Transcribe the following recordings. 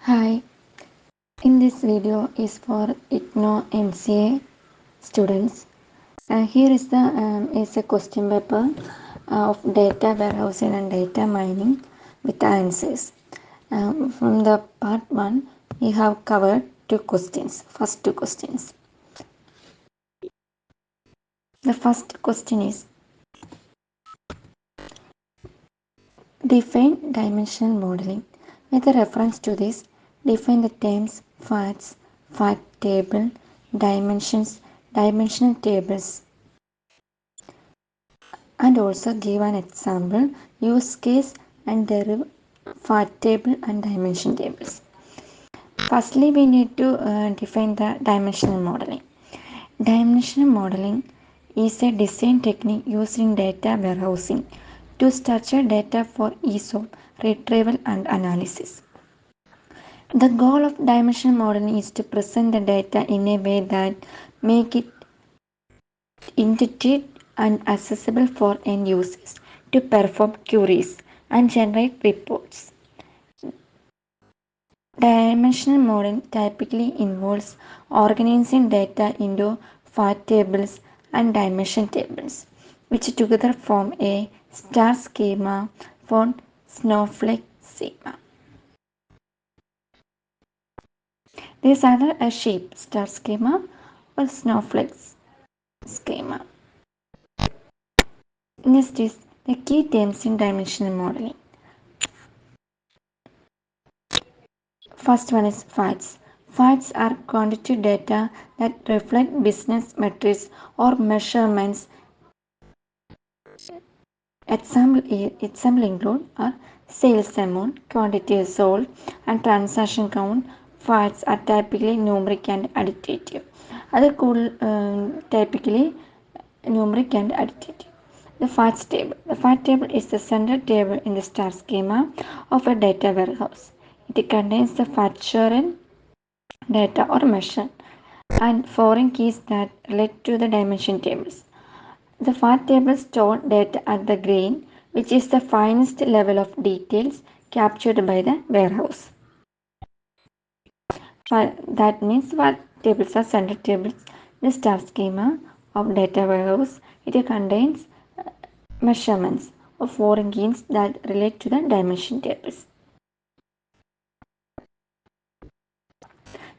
Hi, in this video is for IGNO MCA students. Here is a question paper of data warehousing and data mining with answers. From the part 1, we have covered two questions. First two questions. The first question is define dimensional modeling. With a reference to this, define the terms facts, fact table, dimensions, dimensional tables, and also give an example, use case, and derive fact table and dimension tables. Firstly, we need to define the dimensional modeling. Dimensional modeling is a design technique used in data warehousing to structure data for ease of retrieval and analysis. The goal of dimensional modeling is to present the data in a way that make it intuitive and accessible for end users to perform queries and generate reports. Dimensional modeling typically involves organizing data into fact tables and dimension tables, which together form a star schema for snowflake schema. There is either a shape star schema or snowflake schema. Next is the key terms in dimensional modeling. First one is facts. Facts are quantitative data that reflect business metrics or measurements. Example include sales amount, quantity sold, and transaction count. Facts are typically numeric and additive. Other typically numeric and additive. The facts table. The fact table is the central table in the star schema of a data warehouse. It contains the factual data or measure and foreign keys that relate to the dimension tables. The fact tables store data at the grain, which is the finest level of details captured by the warehouse. That means fact tables are central tables. The star schema of data warehouse. It contains measurements of foreign keys that relate to the dimension tables,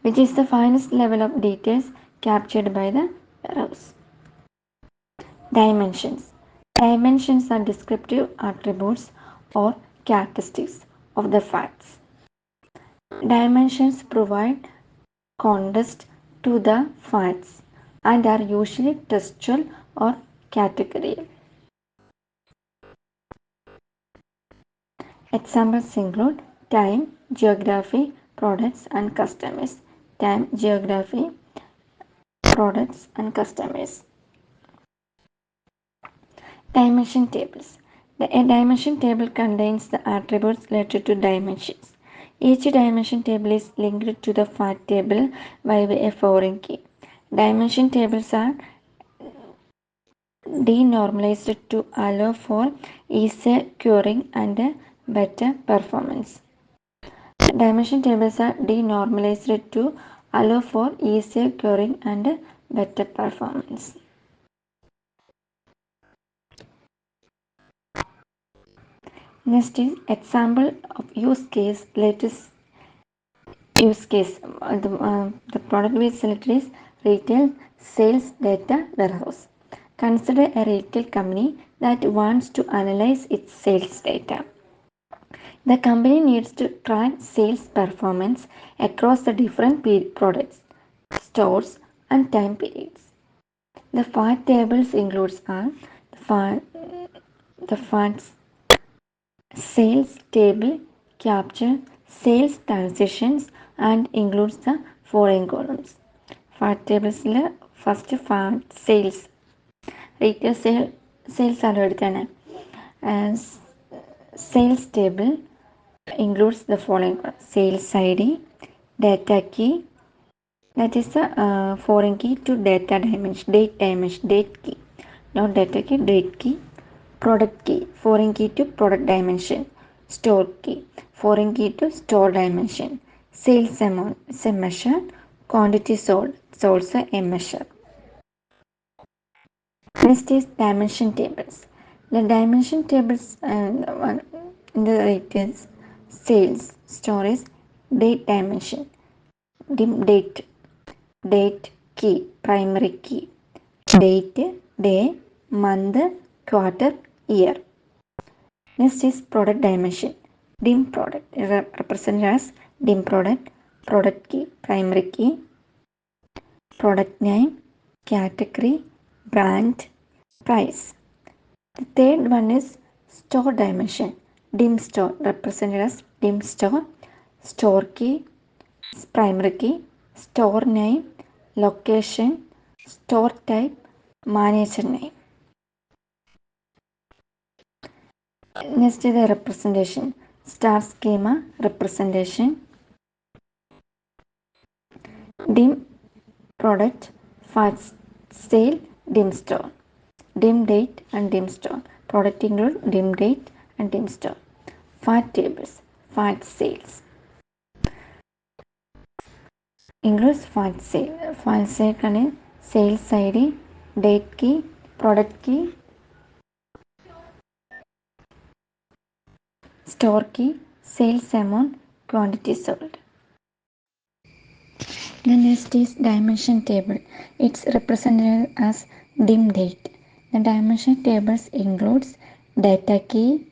which is the finest level of details captured by the warehouse. Dimensions. Dimensions are descriptive attributes or characteristics of the facts. Dimensions provide context to the facts and are usually textual or categorical. Examples include time, geography, products, and customers. Time, geography, products, and customers. Dimension tables. A dimension table contains the attributes related to dimensions. Each dimension table is linked to the fact table by a foreign key. Dimension tables are denormalized to allow for easier querying and better performance. Dimension tables are denormalized to allow for easier querying and better performance. Next is example of use case. Latest use case. The product we selected is retail sales data warehouse. Consider a retail company that wants to analyze its sales data. The company needs to track sales performance across the different products, stores, and time periods. The fact tables includes the facts sales table capture sales transitions and includes the following columns. Fact tables first fact sales retail sales ആണ് എടുത്താണ്. Sales table includes the following sales ID, data key, that is the foreign key to data dimension, date key, not data key, date key, product key, foreign key to product dimension, store key, foreign key to store dimension, Sales amount is a measure. Quantity sold is also a measure. Next is dimension tables. The dimension tables in the right is sales, storage, date dimension, date, date key, primary key, date, day, month, quarter, year. Next is product dimension. Dim product represented as dim product, product key, primary key, product name, category, brand, price. The third one is store dimension. Dim store represented as dim store, store key, primary key, store name, location, store type, manager name. Next is the representation. Star schema representation. Dim product, fast sale, dim store. Dim date and dim store. Product include dim date and dim store. Fat tables, fat sales. Includes fat sale. Fat sale contains sales ID, date key, product key, store key, sales amount, quantity sold. The next is dimension table. It's represented as dim date. The dimension tables includes data key,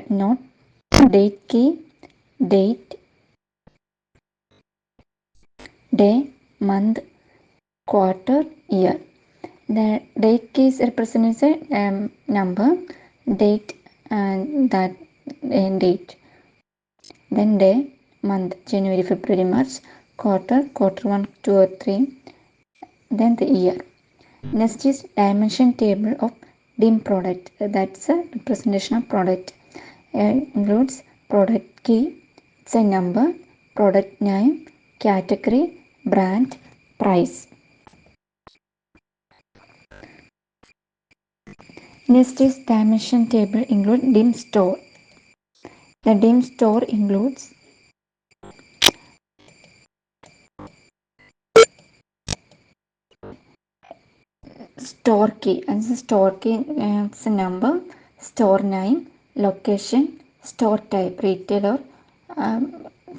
note, date key, date, day, month, quarter, year. The date key is represented as a number, date, and that date. Then day, month, January, February, March, quarter 1, 2 or 3, then the year. Next is dimension table of dim product. That's a representation of product. Includes product key, it's a number, product name, category, brand, price. Next is dimension table include dim store. The dim store includes store key, and the store key is a number, store name, location, store type, retailer,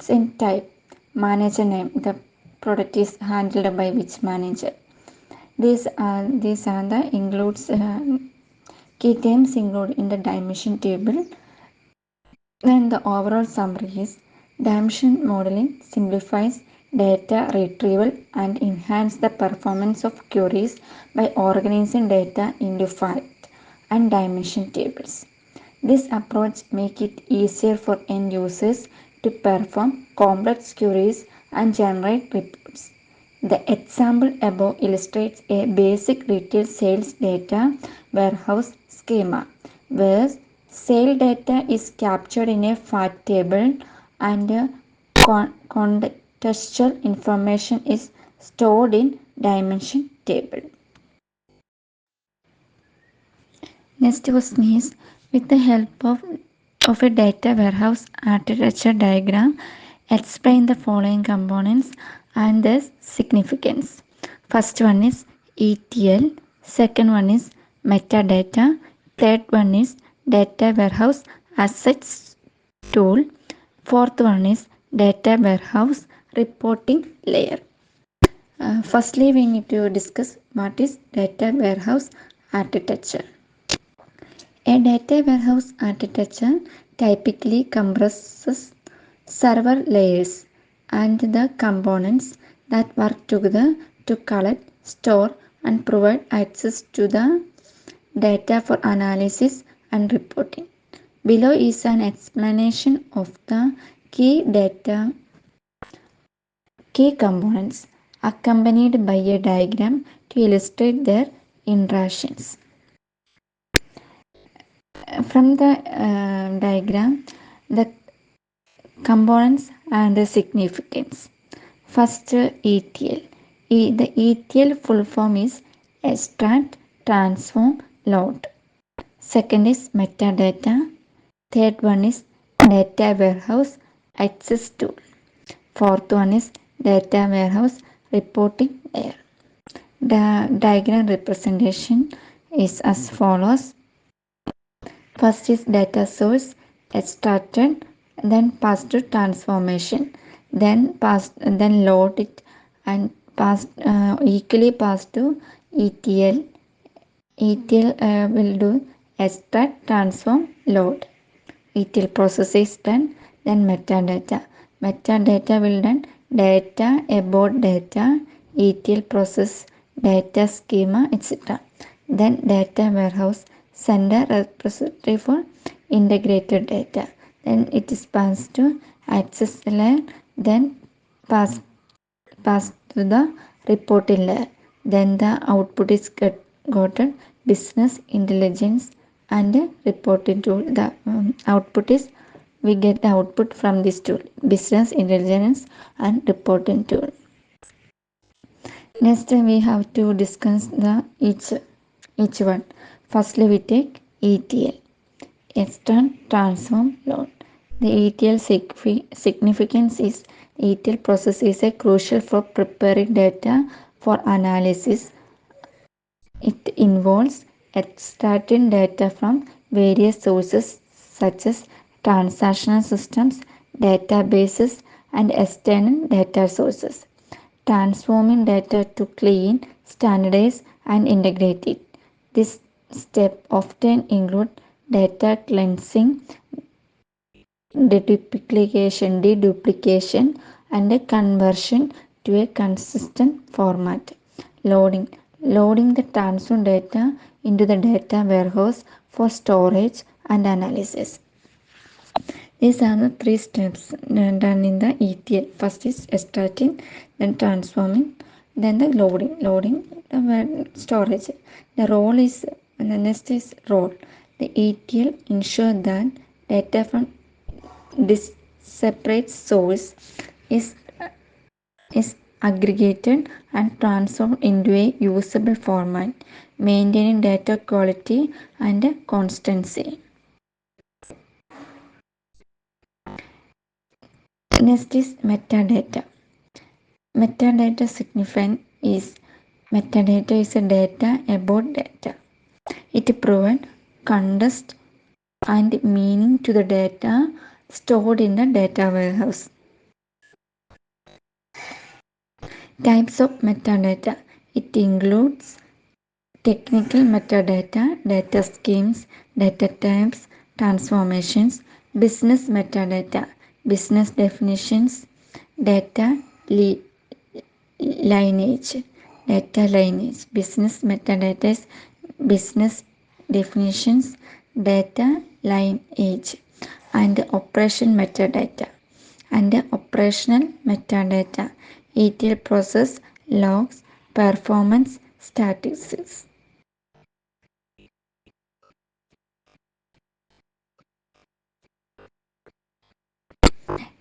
same type, manager name, the product is handled by which manager. These are the includes key terms included in the dimension table. Then the overall summary is dimension modeling simplifies data retrieval and enhance the performance of queries by organizing data into fact and dimension tables. This approach makes it easier for end users to perform complex queries and generate reports. The example above illustrates a basic retail sales data warehouse schema where sale data is captured in a fact table and contextual information is stored in dimension table. Next question is, with the help of a data warehouse architecture diagram, explain the following components and their significance. First one is ETL, second one is metadata, third one is data warehouse assets tool, fourth one is data warehouse reporting layer. Firstly, we need to discuss what is data warehouse architecture. A data warehouse architecture typically comprises server layers and the components that work together to collect, store, and provide access to the data for analysis and reporting. Below is an explanation of the key components accompanied by a diagram to illustrate their interactions. From the diagram, the components and the significance. First, ETL. The ETL full form is extract, transform, load. Second is metadata. Third one is data warehouse access tool. fourth one is data warehouse reporting layer. The diagram representation is as follows. First is data source extracted, then passed to transformation, then load it and equally passed to ETL. ETL will do extract, transform, load. ETL process is done. Then metadata. Metadata will done data about data, ETL process, data schema, etc. Then data warehouse, sender repository for integrated data. Then it is passed to access layer. Then passed to the reporting layer. Then the output is gotten business intelligence and reporting tool. The output is we get the output from this tool, business intelligence and reporting tool. Next we have to discuss the each one. Firstly we take ETL, extract, transform, load. The ETL significance is ETL process is a crucial for preparing data for analysis. It involves extracting data from various sources such as transactional systems, databases, and external data sources, transforming data to clean, standardize, and integrate it. This step often includes data cleansing, deduplication, and a conversion to a consistent format. Loading the transformed data into the data warehouse for storage and analysis. These are the three steps done in the ETL. First is extracting, then transforming, then the loading the storage. The role is, the next is role. The ETL ensure that data from this separate source is aggregated and transformed into a usable format, maintaining data quality and consistency. Next is metadata. Metadata metadata is a data about data. It provides context and meaning to the data stored in the data warehouse. Types of metadata. It includes technical metadata, data schemes, data types, transformations, business metadata, business definitions, data lineage, business metadata is business definitions, data lineage, and operation metadata. And operational metadata, ETL process, logs, performance statistics.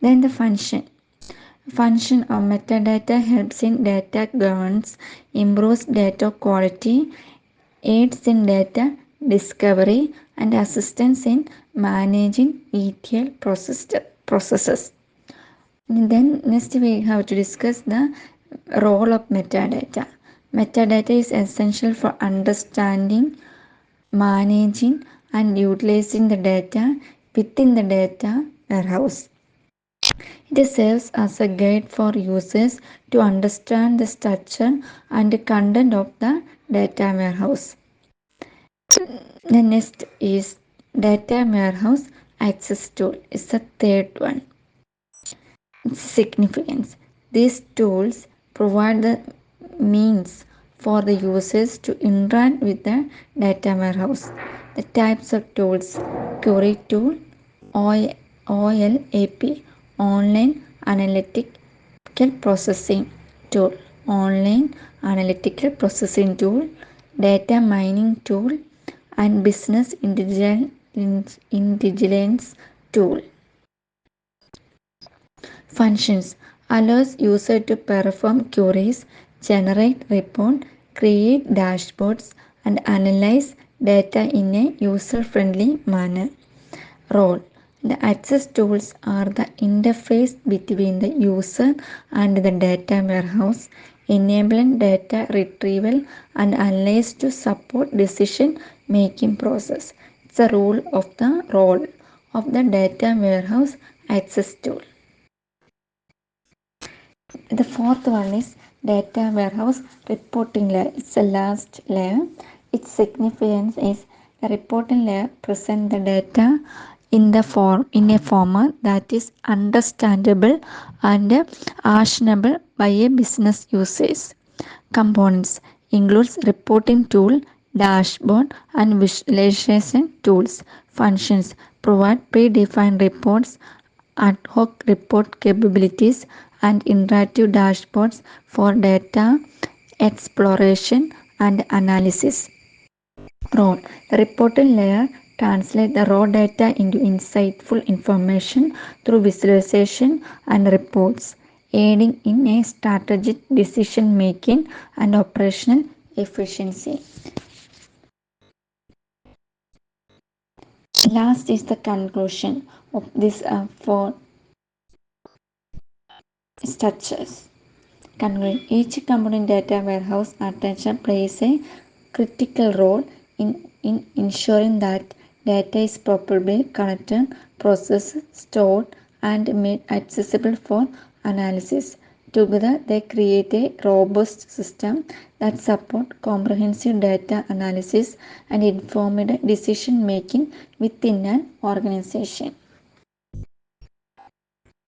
Then the function of metadata helps in data governance, improves data quality, aids in data discovery, and assistance in managing ETL processes. Then next we have to discuss the role of metadata. Metadata is essential for understanding, managing, and utilizing the data within the data warehouse. It serves as a guide for users to understand the structure and content of the data warehouse. The next is data warehouse access tool. It's the third one. Significance. These tools provide the means for the users to interact with the data warehouse. The types of tools: query tool, OLAP, online analytical processing tool, data mining tool, and business intelligence tool. Functions: allows user to perform queries, generate report, create dashboards, and analyze data in a user-friendly manner. Role: The access tools are the interface between the user and the data warehouse, enabling data retrieval and analysis to support decision-making process. It's a role of the data warehouse access tool. The fourth one is data warehouse reporting layer. It's the last layer. Its significance is the reporting layer presents the data in a format that is understandable and actionable by a business users. Components includes reporting tool, dashboard, and visualization tools. Functions provide predefined reports, ad hoc report capabilities, and interactive dashboards for data exploration and analysis. Role: the reporting layer translates the raw data into insightful information through visualization and reports, aiding in a strategic decision making and operational efficiency. Last is the conclusion of these four structures. Conclusion: each component data warehouse architecture plays a critical role in ensuring that data is properly connected, processed, stored, and made accessible for analysis. Together, they create a robust system that supports comprehensive data analysis and informed decision making within an organization.